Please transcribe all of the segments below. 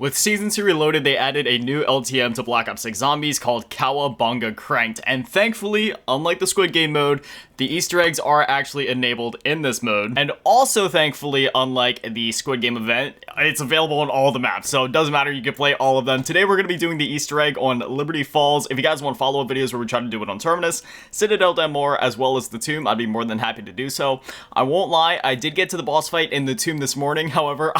With Season 2 Reloaded, they added a new LTM to Black Ops 6 Zombies called COWABUNGA Cranked, and thankfully, unlike the Squid Game mode, the Easter eggs are actually enabled in this mode. And also, thankfully, unlike the Squid Game event, it's available on all the maps, so it doesn't matter, you can play all of them. Today we're going to be doing the Easter egg on Liberty Falls. If you guys want follow-up videos where we try to do it on Terminus, Citadel Den more, as well as the Tomb, I'd be more than happy to do so. I won't lie, I did get to the boss fight in the Tomb this morning, however,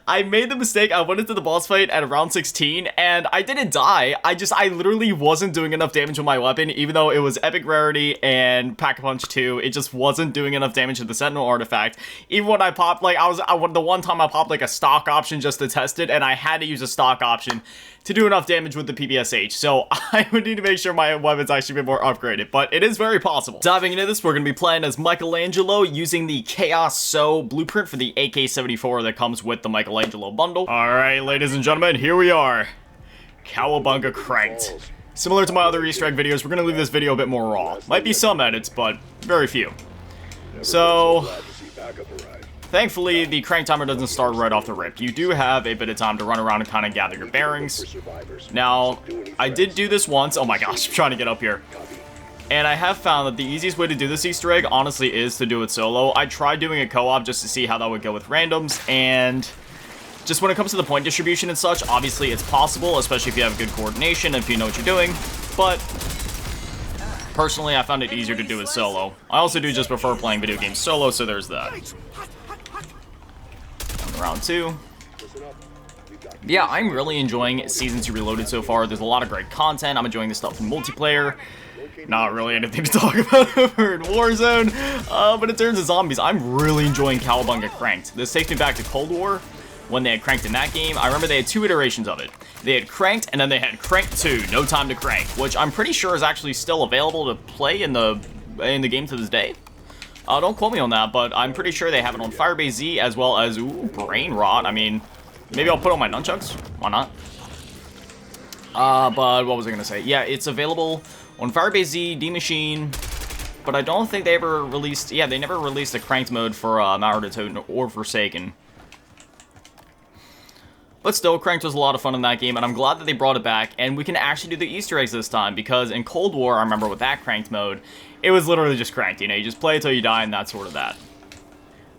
I made the mistake, I went into the boss fight at around 16, and I didn't die, I literally wasn't doing enough damage with my weapon, even though it was Epic Rarity and Pack-a-Punch 2, it just wasn't doing enough damage to the Sentinel artifact. Even when I popped, like, the one time I popped, like, a stock option just to test it, and I had to use a stock option to do enough damage with the PPSH, so I would need to make sure my weapon's actually a bit more upgraded, but it is very possible. Diving into this, we're going to be playing as Michelangelo using the Chaos So blueprint for the AK-74 that comes with the Michelangelo bundle. Alright, ladies and gentlemen, here we are. COWABUNGA Cranked. Similar to my other Easter egg videos, we're going to leave this video a bit more raw. Might be some edits, but very few. So, thankfully, the crank timer doesn't start right off the rip. You do have a bit of time to run around and kind of gather your bearings. Now, I did do this once. Oh my gosh, I'm trying to get up here. And I have found that the easiest way to do this Easter egg, honestly, is to do it solo. I tried doing a co-op just to see how that would go with randoms, and just when it comes to the point distribution and such, obviously it's possible, especially if you have good coordination and if you know what you're doing, but personally, I found it easier to do it solo. I also do just prefer playing video games solo, so there's that. Round 2. Yeah, I'm really enjoying Season 2 Reloaded so far. There's a lot of great content. I'm enjoying this stuff in multiplayer. Not really anything to talk about over in Warzone. But in terms of zombies, I'm really enjoying COWABUNGA Cranked. This takes me back to Cold War, when they had Cranked in that game. I remember they had 2 iterations of it. They had Cranked, and then they had Cranked 2, No Time to Crank, which I'm pretty sure is actually still available to play in the game to this day. Don't quote me on that, but I'm pretty sure they have it on Firebase Z, as well as, ooh, Brain Rot. I mean, maybe I'll put on my nunchucks. Why not? But what was I gonna say? Yeah, it's available on Firebase Z, D-Machine, but I don't think they ever released, yeah, they never released a Cranked mode for Mauer Totem or Forsaken. But still, Cranked was a lot of fun in that game, and I'm glad that they brought it back, and we can actually do the Easter eggs this time, because in Cold War, I remember with that Cranked mode, it was literally just Cranked, you know, you just play until you die, and that's sort of that.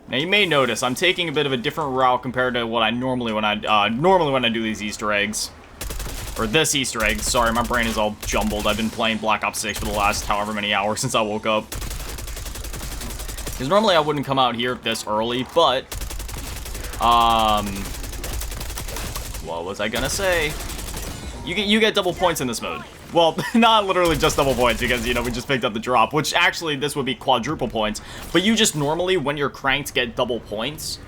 Now, you may notice, I'm taking a bit of a different route compared to what I normally when I do these Easter eggs. Or this Easter egg, sorry, my brain is all jumbled. I've been playing Black Ops 6 for the last however many hours since I woke up. Because normally I wouldn't come out here this early, but, what was I gonna say? You get double points in this mode. Well, not literally just double points, because, you know, we just picked up the drop, which actually this would be quadruple points, but you just normally, when you're cranked, get double points.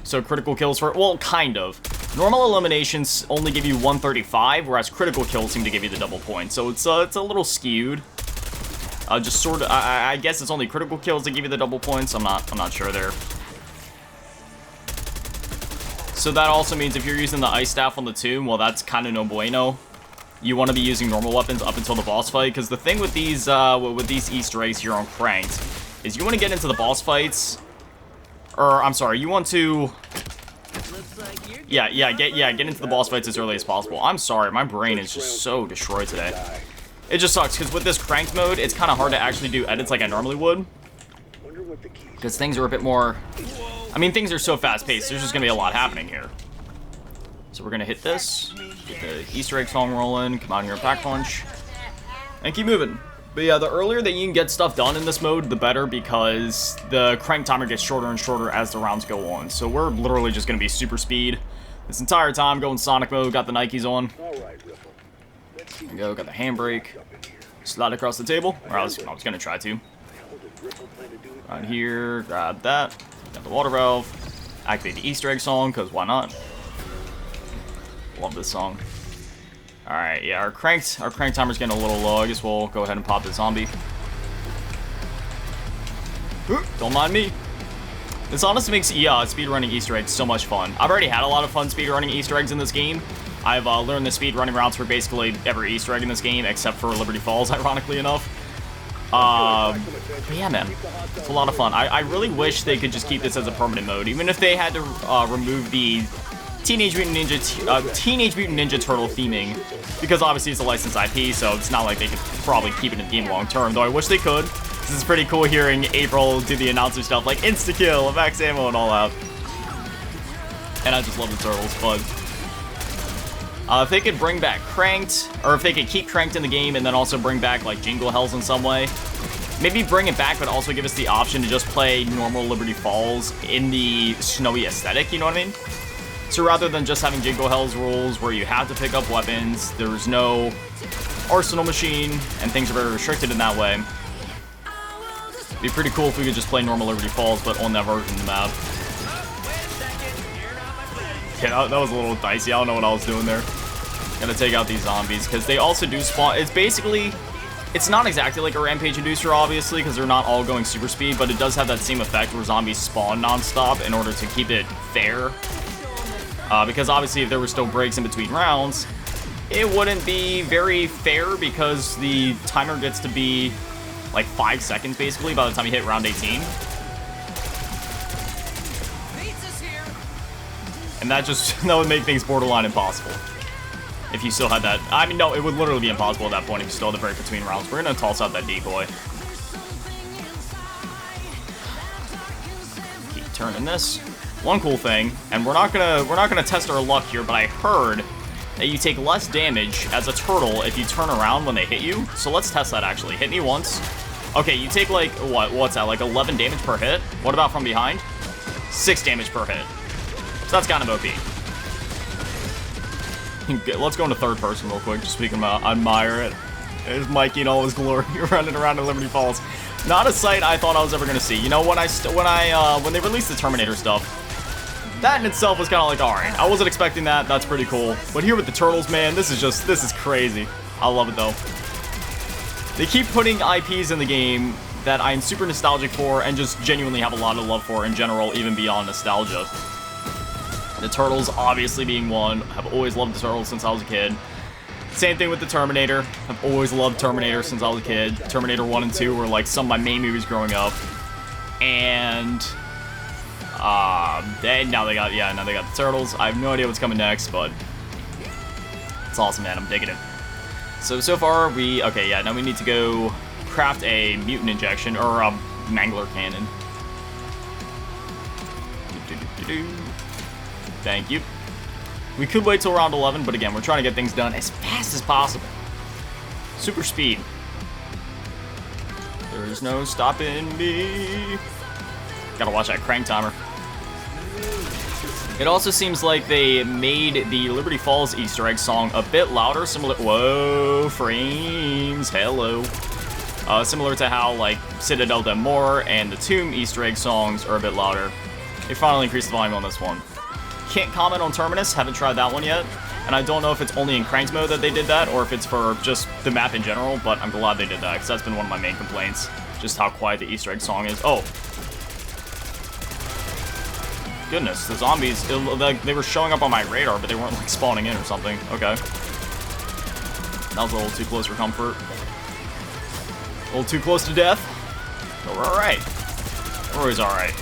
So critical kills for, well, kind of. Normal eliminations only give you 135, whereas critical kills seem to give you the double points, so it's a little skewed. Just sort of, I guess it's only critical kills that give you the double points. I'm not sure there. So that also means if you're using the ice staff on the Tomb, well, that's kind of no bueno. You want to be using normal weapons up until the boss fight, because the thing with these Easter eggs here on Cranked is you want to get into the boss fights, or I'm sorry, you want to, get into the boss fights as early as possible. I'm sorry, my brain is just so destroyed today. It just sucks, because with this Cranked mode, it's kind of hard to actually do edits like I normally would, because things are a bit more, I mean, things are so fast-paced, there's just going to be a lot happening here. So we're going to hit this, get the Easter egg song rolling, come out here and pack punch, and keep moving. But yeah, the earlier that you can get stuff done in this mode, the better, because the crank timer gets shorter and shorter as the rounds go on. So we're literally just going to be super speed this entire time, going Sonic mode, got the Nikes on. There we go, got the handbrake, slide across the table, or I was going to try to. Right here, grab that, got the water valve, activate the Easter egg song, because why not? Love this song. Alright, yeah, our crank timer's getting a little low. I guess we'll go ahead and pop the zombie. Don't mind me. This honestly makes, speedrunning Easter eggs so much fun. I've already had a lot of fun speedrunning Easter eggs in this game. I've learned the speedrunning routes for basically every Easter egg in this game, except for Liberty Falls, ironically enough. But yeah, man, it's a lot of fun. I really wish they could just keep this as a permanent mode, even if they had to remove the Teenage Mutant Ninja Turtle theming, because obviously it's a licensed IP, so it's not like they could probably keep it in the game long term, though I wish they could. This is pretty cool hearing April do the announcer stuff like insta-kill, max ammo, and all out. And I just love the turtles, but if they could bring back Cranked, or if they could keep Cranked in the game and then also bring back like Jingle Hells in some way, maybe bring it back, but also give us the option to just play normal Liberty Falls in the snowy aesthetic, you know what I mean? So rather than just having Jingle Hells rules where you have to pick up weapons, there's no arsenal machine, and things are very restricted in that way. It'd be pretty cool if we could just play normal Liberty Falls, but on that version of the map. Yeah, that was a little dicey. I don't know what I was doing there. Gotta take out these zombies, because they also do spawn. It's basically... It's not exactly like a Rampage Inducer, obviously, because they're not all going super speed, but it does have that same effect where zombies spawn non-stop in order to keep it fair. Because obviously if there were still breaks in between rounds, it wouldn't be very fair because the timer gets to be like 5 seconds basically by the time you hit round 18. And that would make things borderline impossible. If you still had that, I mean, no, it would literally be impossible at that point if you still had the break between rounds. We're gonna toss out that decoy. Keep turning this. One cool thing, and we're not gonna test our luck here, but I heard that you take less damage as a turtle if you turn around when they hit you. So let's test that actually. Hit me once. Okay, you take like what's that? Like 11 damage per hit. What about from behind? 6 damage per hit. So that's kind of OP. Let's go into third person real quick, just so we can admire it. There's Mikey in all his glory running around in Liberty Falls. Not a sight I thought I was ever gonna see. You know, when they released the Terminator stuff, that in itself was kind of like, all right, I wasn't expecting that. That's pretty cool. But here with the turtles, man, this is crazy. I love it though. They keep putting IPs in the game that I'm super nostalgic for and just genuinely have a lot of love for in general, even beyond nostalgia. The Turtles obviously being one. I've always loved the Turtles since I was a kid. Same thing with the Terminator. I've always loved Terminator since I was a kid. Terminator 1 and 2 were like some of my main movies growing up. And now they got the Turtles. I have no idea what's coming next, but it's awesome, man. I'm digging it. So far now we need to go craft a mutant injection or a mangler cannon. Thank you. We could wait till round 11, but again, we're trying to get things done as fast as possible. Super speed. There's no stopping me. Gotta watch that crank timer. It also seems like they made the Liberty Falls Easter egg song a bit louder, similar. Whoa, frames, hello. Similar to how like Citadel Dem More and the Tomb Easter egg songs are a bit louder. They finally increased the volume on this one. Can't comment on Terminus, haven't tried that one yet, and I don't know if it's only in Cranked mode that they did that, or if it's for just the map in general, but I'm glad they did that, because that's been one of my main complaints, just how quiet the Easter egg song is. Oh. Goodness, the zombies, they were showing up on my radar, but they weren't like spawning in or something. Okay. That was a little too close for comfort. A little too close to death, but we're alright. We're always alright.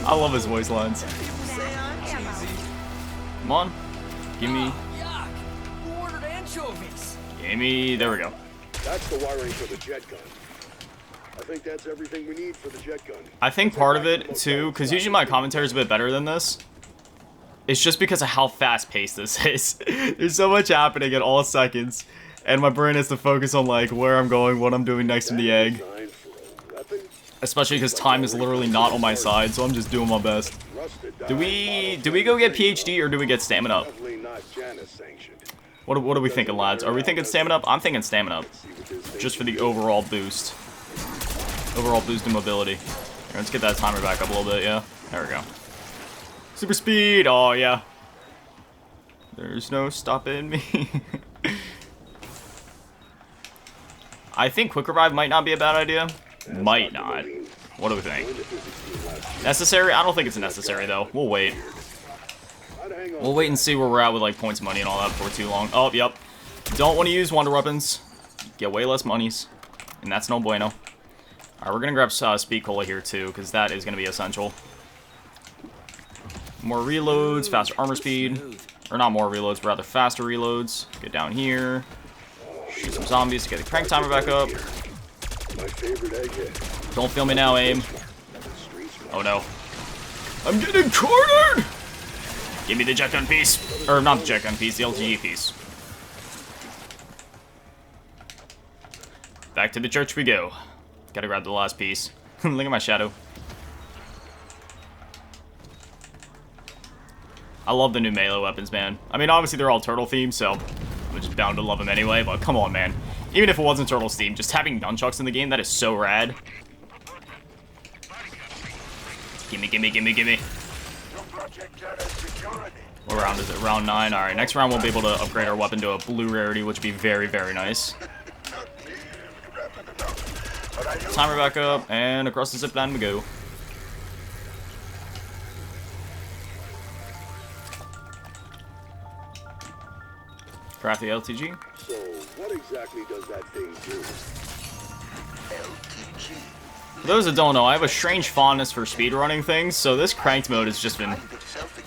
I love his voice lines. Come on. Give me. Who ordered anchovies? Give me. There we go. That's the wiring for the jet gun. I think that's everything we need for the jet gun. I think part of it, too, because usually my commentary is a bit better than this, it's just because of how fast-paced this is. There's so much happening at all seconds, and my brain has to focus on, like, where I'm going, what I'm doing next in the egg. Especially because time is literally not on my side, so I'm just doing my best. Do we go get PhD or do we get stamina up? What are we thinking, lads? Are we thinking stamina up? I'm thinking stamina up. Just for the overall boost. Overall boost in mobility. Here, let's get that timer back up a little bit, yeah. There we go. Super speed! Oh, yeah. There's no stopping me. I think quick revive might not be a bad idea. Might not. What do we think? Necessary? I don't think it's necessary, though. We'll wait. We'll wait and see where we're at with, like, points money and all that before too long. Oh, yep. Don't want to use wonder weapons. Get way less monies. And that's no bueno. Alright, we're gonna grab Speed Cola here too, because that is gonna be essential. More reloads, faster armor speed. Or not more reloads, but rather faster reloads. Get down here. Shoot some zombies to get the crank timer back up. My favorite egghead. Don't feel me now, aim. Oh no. I'm getting cornered! Give me the jet gun piece. Or not the jet gun piece, the LTG piece. Back to the church we go. Gotta grab the last piece. Look at my shadow. I love the new melee weapons, man. I mean, obviously they're all turtle themed, so I'm just bound to love them anyway, but come on, man. Even if it wasn't turtle themed, just having nunchucks in the game, that is so rad. Gimme, gimme, gimme, gimme. What round is it? Round 9. Alright, next round we'll be able to upgrade our weapon to a blue rarity, which would be very, very nice. Timer back up, and across the zip line we go. Craft the LTG. So, what exactly does that thing do? For those that don't know, I have a strange fondness for speedrunning things, so this cranked mode has just been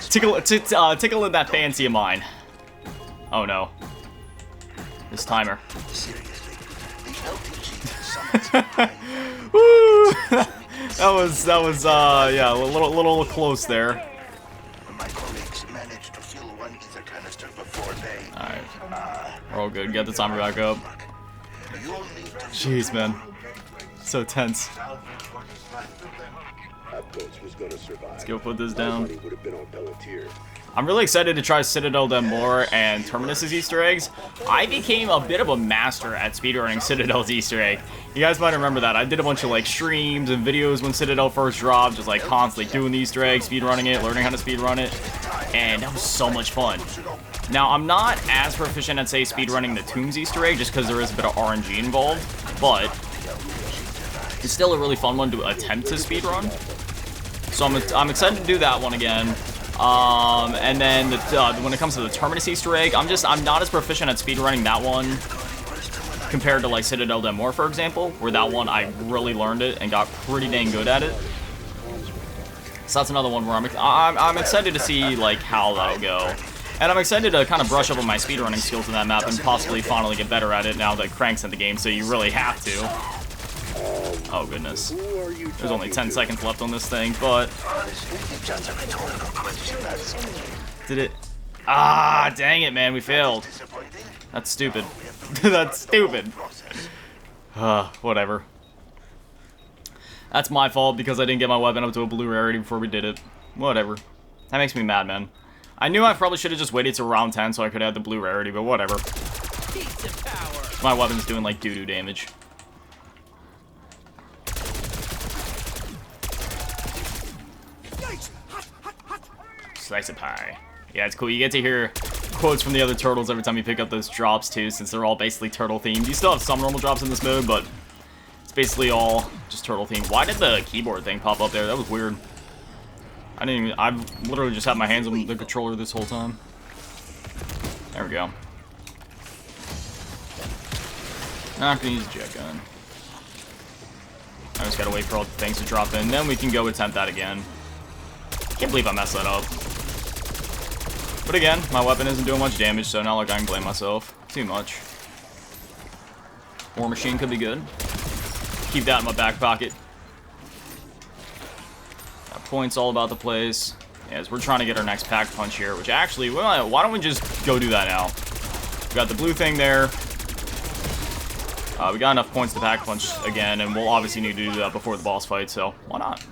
tickling that fancy of mine. Oh no. This timer. Woo! that was yeah, a little close there. Alright. We're all good. Get the timer back up. Jeez, man. So tense. Let's go put this down. I'm really excited to try Citadel d'Amour and Terminus's Easter eggs. I became a bit of a master at speedrunning Citadel's Easter egg. You guys might remember that. I did a bunch of like streams and videos when Citadel first dropped, just like constantly doing the Easter eggs, speedrunning it, learning how to speedrun it, and that was so much fun. Now, I'm not as proficient at, say, speedrunning the Tombs Easter egg, just because there is a bit of RNG involved, but it's still a really fun one to attempt to speedrun. So I'm excited to do that one again. And then when it comes to the Terminus Easter egg, I'm not as proficient at speedrunning that one compared to like Citadel d'Amour, for example, where that one I really learned it and got pretty dang good at it. So that's another one where I'm excited to see like how that'll go. And I'm excited to kind of brush up on my speedrunning skills in that map and possibly finally get better at it now that Crank's in the game, so you really have to. Oh, goodness. There's only 10 seconds left on this thing, but... Did it... Ah, dang it, man, we failed. That's stupid. That's stupid. Whatever. That's my fault because I didn't get my weapon up to a blue rarity before we did it. Whatever. That makes me mad, man. I knew I probably should have just waited till round 10 so I could have the blue rarity, but whatever. My weapon's doing like doo-doo damage. Slice of pie. Yeah, it's cool. You get to hear quotes from the other turtles every time you pick up those drops too, since they're all basically turtle themed. You still have some normal drops in this mode, but it's basically all just turtle themed. Why did the keyboard thing pop up there? That was weird. I've literally just had my hands on the controller this whole time. There we go. Not gonna use a jet gun. I just gotta wait for all the things to drop in, then we can go attempt that again. Can't believe I messed that up. But again, my weapon isn't doing much damage, so not like I can blame myself too much. War machine could be good. Keep that in my back pocket. Got points all about the place. As we're trying to get our next pack punch here, which actually, why don't we just go do that now? We got the blue thing there. We got enough points to pack punch again, and we'll obviously need to do that before the boss fight, so why not?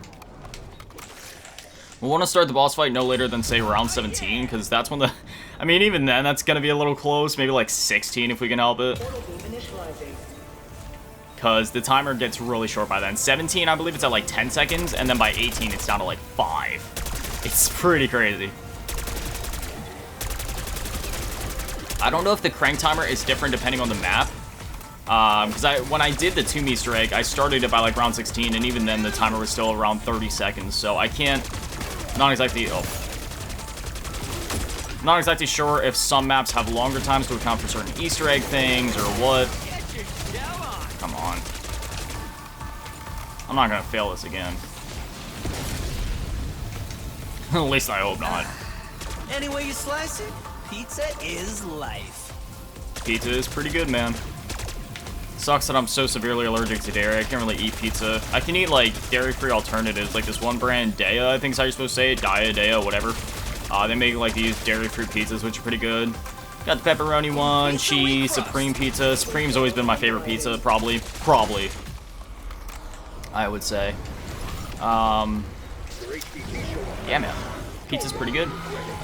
We'll want to start the boss fight no later than, say, round 17, because that's when the... I mean, even then, that's going to be a little close. Maybe, like, 16 if we can help it. Because the timer gets really short by then. 17, I believe it's at, like, 10 seconds, and then by 18, it's down to, like, 5. It's pretty crazy. I don't know if the crank timer is different depending on the map. Because when I did the Tomb Easter egg, I started it by, like, round 16, and even then, the timer was still around 30 seconds, so I can't... Not exactly sure if some maps have longer times to account for certain Easter egg things or what. Come on. I'm not gonna fail this again. At least I hope not. Any way you slice it, pizza is life. Pizza is pretty good, man. Sucks that I'm so severely allergic to dairy. I can't really eat pizza. I can eat, like, dairy-free alternatives, like this one brand, Dea, I think is how you're supposed to say it. Dea, whatever. They make, like, these dairy-free pizzas, which are pretty good. Got the pepperoni one, cheese, Supreme pizza. Supreme's always been my favorite pizza, probably. I would say. Yeah, man. Pizza's pretty good.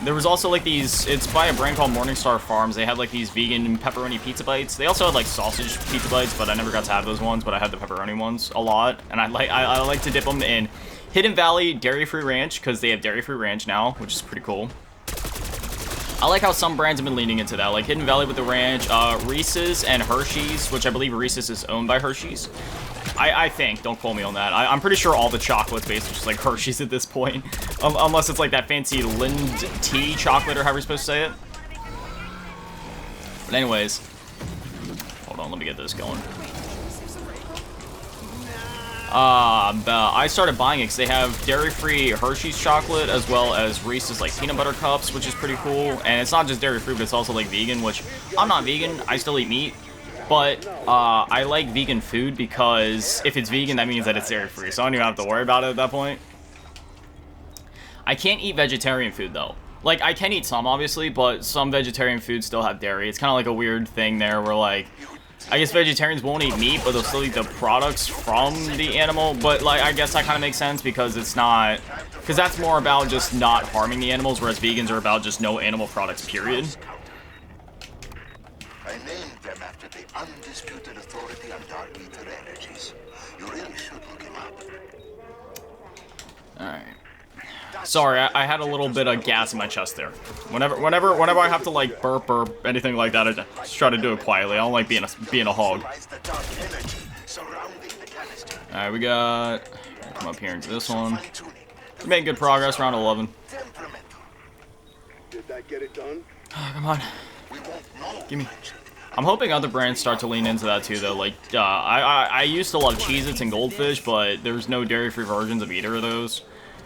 There was also like these, it's by a brand called Morningstar Farms. They had like these vegan pepperoni pizza bites. They also had like sausage pizza bites, but I never got to have those ones, but I had the pepperoni ones a lot. And I like to dip them in Hidden Valley Dairy-Free Ranch, because they have Dairy-Free Ranch now, which is pretty cool. I like how some brands have been leaning into that, like Hidden Valley with the ranch, Reese's and Hershey's, which I believe Reese's is owned by Hershey's. I think, don't quote me on that. I'm pretty sure all the chocolate's basically just like Hershey's at this point. Unless it's like that fancy Lind tea chocolate or however you're supposed to say it. But anyways, hold on, let me get this going. I started buying it because they have dairy-free Hershey's chocolate as well as Reese's like peanut butter cups, which is pretty cool. And it's not just dairy-free, but it's also like vegan, which I'm not vegan. I still eat meat. But I like vegan food because if it's vegan, that means that it's dairy-free. So I don't even have to worry about it at that point. I can't eat vegetarian food, though. Like, I can eat some, obviously, but some vegetarian foods still have dairy. It's kind of like a weird thing there where, like, I guess vegetarians won't eat meat, but they'll still eat the products from the animal. But, like, I guess that kind of makes sense because it's not... Because that's more about just not harming the animals, whereas vegans are about just no animal products, period. I named them after the undisputed authority on dark ether energies. You really should look him up. Alright. Sorry, I had a little bit of gas in my chest there. Whenever I have to like burp or anything like that, I just try to do it quietly. I don't like being a hog. Alright, we got... Come up here into this one. We're making good progress, round 11. Did that get it done? Oh, come on. Gimme. I'm hoping other brands start to lean into that too, though. Like, I used to love Cheez-Its and Goldfish, but there's no dairy-free versions of either of those.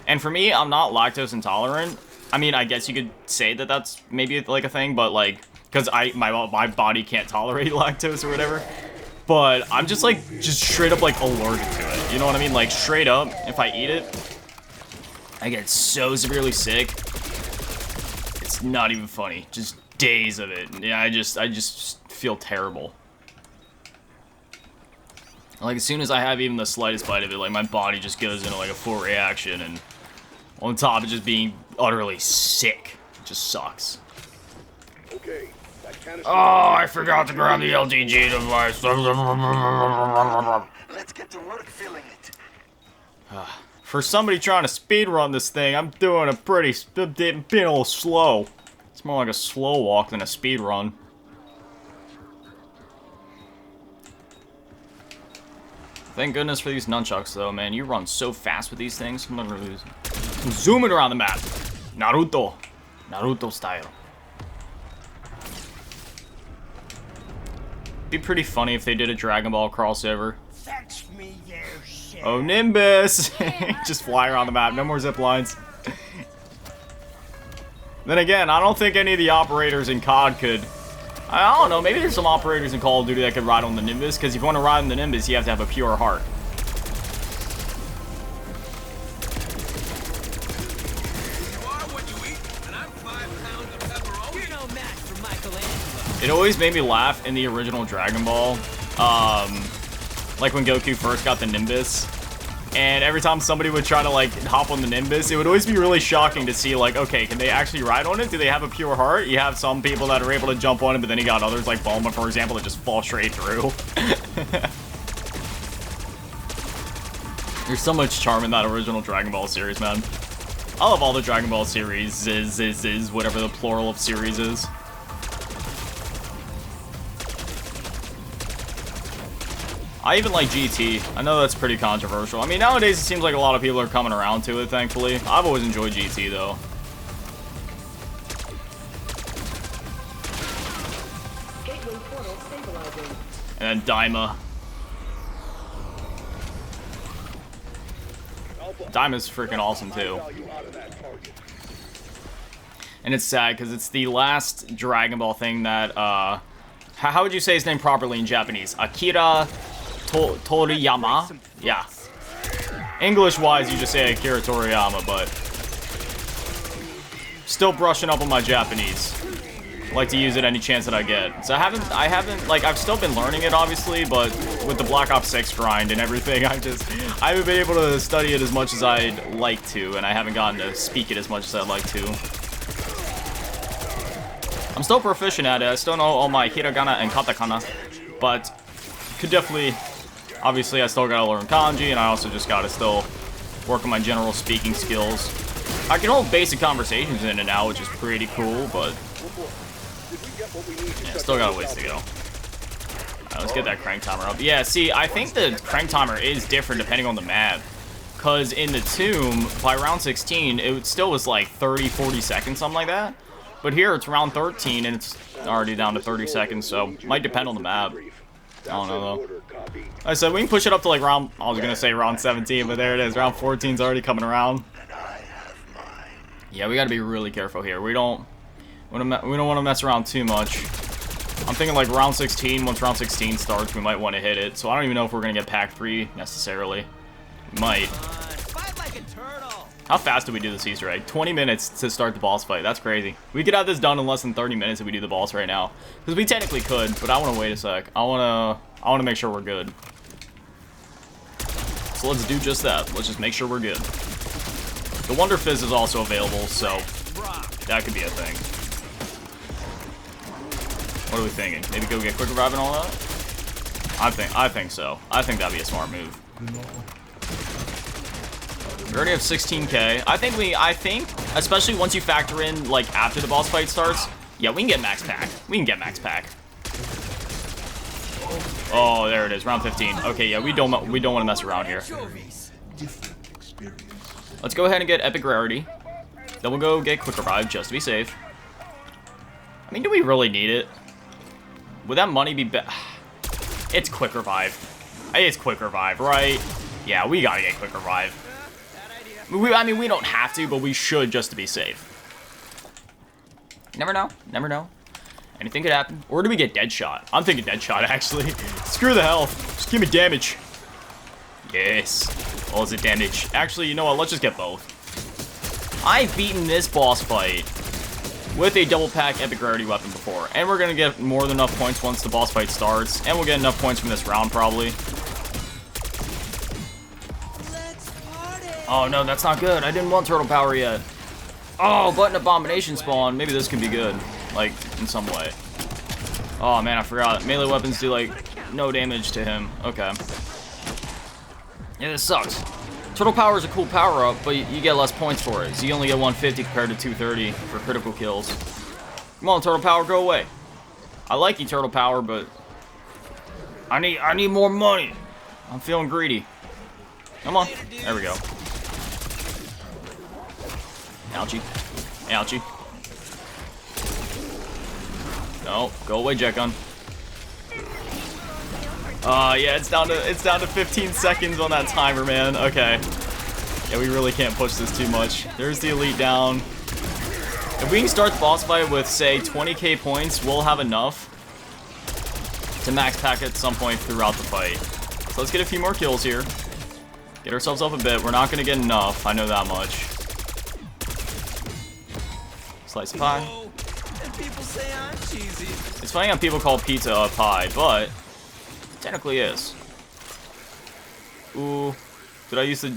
And for me, I'm not lactose intolerant. I mean, I guess you could say that that's maybe like a thing, but like, because my body can't tolerate lactose or whatever. But I'm just like, straight up like allergic to it. You know what I mean? Like straight up, if I eat it, I get so severely sick. It's not even funny. Just days of it. Yeah, I just feel terrible. Like, as soon as I have even the slightest bite of it, like, my body just goes into, like, a full reaction, and on top of just being utterly sick. It just sucks. Okay, that canister... Oh, I forgot to grab the LTG device. Let's get to work filling it. For somebody trying to speedrun this thing, I'm doing a being a little slow. It's more like a slow walk than a speedrun. Thank goodness for these nunchucks, though, man. You run so fast with these things. I'm literally zooming around the map. Naruto style. Be pretty funny if they did a Dragon Ball crossover. Fetch me your shit. Oh, Nimbus! Just fly around the map. No more zip lines. Then again, I don't think any of the operators in COD could... I don't know, maybe there's some operators in Call of Duty that could ride on the Nimbus, because if you want to ride on the Nimbus, you have to have a pure heart. You are what you eat, and I'm 5 pounds of pepperoni. You're no match for Michelangelo. It always made me laugh in the original Dragon Ball, like when Goku first got the Nimbus. And every time somebody would try to, like, hop on the Nimbus, it would always be really shocking to see, like, okay, can they actually ride on it? Do they have a pure heart? You have some people that are able to jump on it, but then you got others, like Bulma, for example, that just fall straight through. There's so much charm in that original Dragon Ball series, man. I love all the Dragon Ball series, is whatever the plural of series is. I even like GT. I know that's pretty controversial. I mean, nowadays it seems like a lot of people are coming around to it, thankfully. I've always enjoyed GT, though. And then Daima. Diamond's freaking awesome too. value out of that target. And it's sad because it's the last Dragon Ball thing that, how would you say his name properly in Japanese? Akira Toriyama? Yeah. English-wise, you just say Akira Toriyama, but still brushing up on my Japanese. Like to use it any chance that I get. So I haven't, like, I've still been learning it, obviously, but with the Black Ops 6 grind and everything, I haven't been able to study it as much as I'd like to, and I haven't gotten to speak it as much as I'd like to. I'm still proficient at it. I still know all my hiragana and katakana, but could definitely, obviously I still gotta learn kanji, and I also just gotta still work on my general speaking skills. I can hold basic conversations in and out, which is pretty cool, but yeah, still got a ways to go. Alright, let's get that crank timer up. Yeah, see, I think the crank timer is different depending on the map. Because in the Tomb, by round 16, it still was like 30, 40 seconds, something like that. But here, it's round 13, and it's already down to 30 seconds, so might depend on the map. I don't know, though. Like I said, we can push it up to like round, I was gonna say round 17, but there it is. Round 14's already coming around. Yeah, we gotta be really careful here. We don't want to mess around too much. I'm thinking like round 16, once round 16 starts, we might want to hit it. So I don't even know if we're gonna get pack 3 necessarily. We might. How fast do we do this Easter egg? 20 minutes to start the boss fight. That's crazy. We could have this done in less than 30 minutes if we do the boss right now. Because we technically could, but I want to wait a sec. I want to make sure we're good. So let's do just that. Let's just make sure we're good. The Wonder Fizz is also available, so that could be a thing. What are we thinking? Maybe go get Quick Revive and all that? I think so. I think that'd be a smart move. We already have 16k. I think, especially once you factor in, like, after the boss fight starts, yeah, we can get max pack. We can get max pack. Oh, there it is, round 15. Okay, yeah, we don't want to mess around here. Let's go ahead and get Epic Rarity. Then we'll go get Quick Revive, just to be safe. I mean, do we really need it? Would that money be better? It's Quick Revive. It's Quick Revive, right? Yeah, we gotta get Quick Revive. I mean, we don't have to, but we should just to be safe. Never know. Never know. Anything could happen. Or do we get Deadshot? I'm thinking Deadshot, actually. Screw the health. Just give me damage. Yes. All is it damage? Actually, you know what? Let's just get both. I've beaten this boss fight with a double pack Epic Rarity weapon before. And we're going to get more than enough points once the boss fight starts. And we'll get enough points from this round, probably. Oh, no, that's not good. I didn't want Turtle Power yet. Oh, Button Abomination spawn. Maybe this can be good. Like, in some way. Oh, man, I forgot. Melee weapons do, like, no damage to him. Okay. Yeah, this sucks. Turtle Power is a cool power-up, but you get less points for it. So you only get 150 compared to 230 for critical kills. Come on, Turtle Power, go away. I like you, Turtle Power, but I need more money. I'm feeling greedy. Come on. There we go. Ouchie. Ouchie. No, go away, Jet Gun. Yeah, it's down to 15 seconds on that timer, man. Okay. Yeah, we really can't push this too much. There's the elite down. If we can start the boss fight with, say, 20k points, we'll have enough to max pack at some point throughout the fight. So let's get a few more kills here. Get ourselves up a bit. We're not going to get enough. I know that much. Slice of pie. People say I'm cheesy. It's funny how people call pizza a pie, but technically is. Ooh. Did I use the...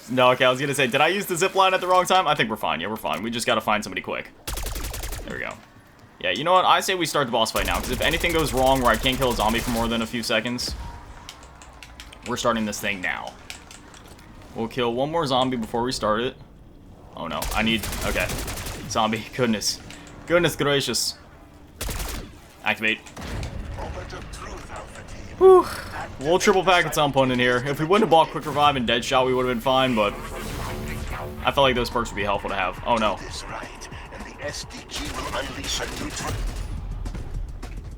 No, okay, I was going to say, did I use the zip line at the wrong time? I think we're fine. Yeah, we're fine. We just got to find somebody quick. There we go. Yeah, you know what? I say we start the boss fight now, because if anything goes wrong where I can't kill a zombie for more than a few seconds, we're starting this thing now. We'll kill one more zombie before we start it. Oh, no. I need... Okay. Zombie. Goodness. Goodness gracious. Activate. Whew. We'll triple pack at some point in here. If we wouldn't have bought Quick Revive and Deadshot, we would have been fine, but I felt like those perks would be helpful to have. Oh, no.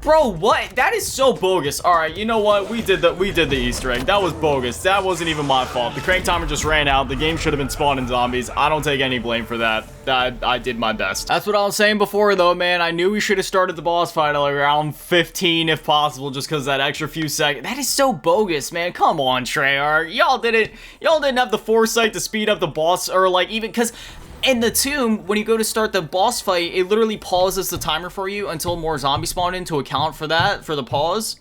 Bro, what? That is so bogus. All right, you know what? We did the Easter egg. That was bogus. That wasn't even my fault. The crank timer just ran out. The game should have been spawning zombies. I don't take any blame for that. I did my best. That's what I was saying before, though, man. I knew we should have started the boss fight like around 15, if possible, just because that extra few seconds. That is so bogus, man. Come on, Treyarch. Y'all didn't have the foresight to speed up the boss, or like even because. In the tomb, when you go to start the boss fight, it literally pauses the timer for you until more zombies spawn in to account for that, for the pause.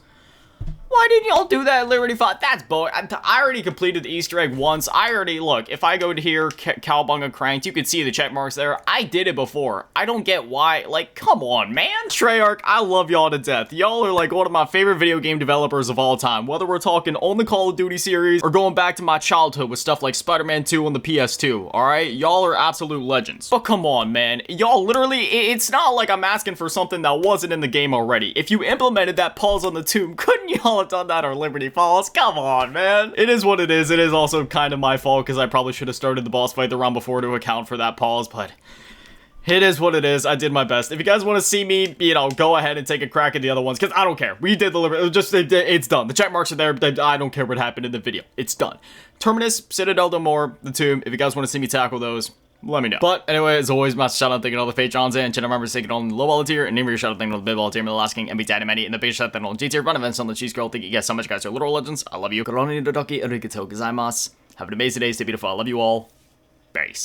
Why didn't y'all do that at Liberty 5? That's I already completed the Easter egg once. Look, if I go to here, Cowabunga cranked, you can see the check marks there. I did it before. I don't get why. Like, come on, man. Treyarch, I love y'all to death. Y'all are like one of my favorite video game developers of all time. Whether we're talking on the Call of Duty series or going back to my childhood with stuff like Spider-Man 2 on the PS2, alright? Y'all are absolute legends. But come on, man. Y'all literally, it's not like I'm asking for something that wasn't in the game already. If you implemented that pause on the tomb, couldn't y'all have done that on Liberty Falls? Come on, man. It is what it is. It is also kind of my fault because I probably should have started the boss fight the round before to account for that pause, but it is what it is. I did my best. If you guys want to see me, you know, go ahead and take a crack at the other ones because I don't care. We did the it's done. The check marks are there. I don't care what happened in the video. It's done. Terminus, Citadel Del More, the Tomb. If you guys want to see me tackle those, let me know. But anyway, as always, massive shout out thanking all the patrons and channel members taking on the low ball tier, and name your shout out thanking all the big ball tier, Middle Asking, and be Daddy Manny, and the big shout out thanking all G tier, run events on the cheese girl. Thank you guys so much, guys. You're literal legends. I love you. Koroni Dodoki, arigatou gozaimasu. Have an amazing day. Stay beautiful. I love you all. Peace.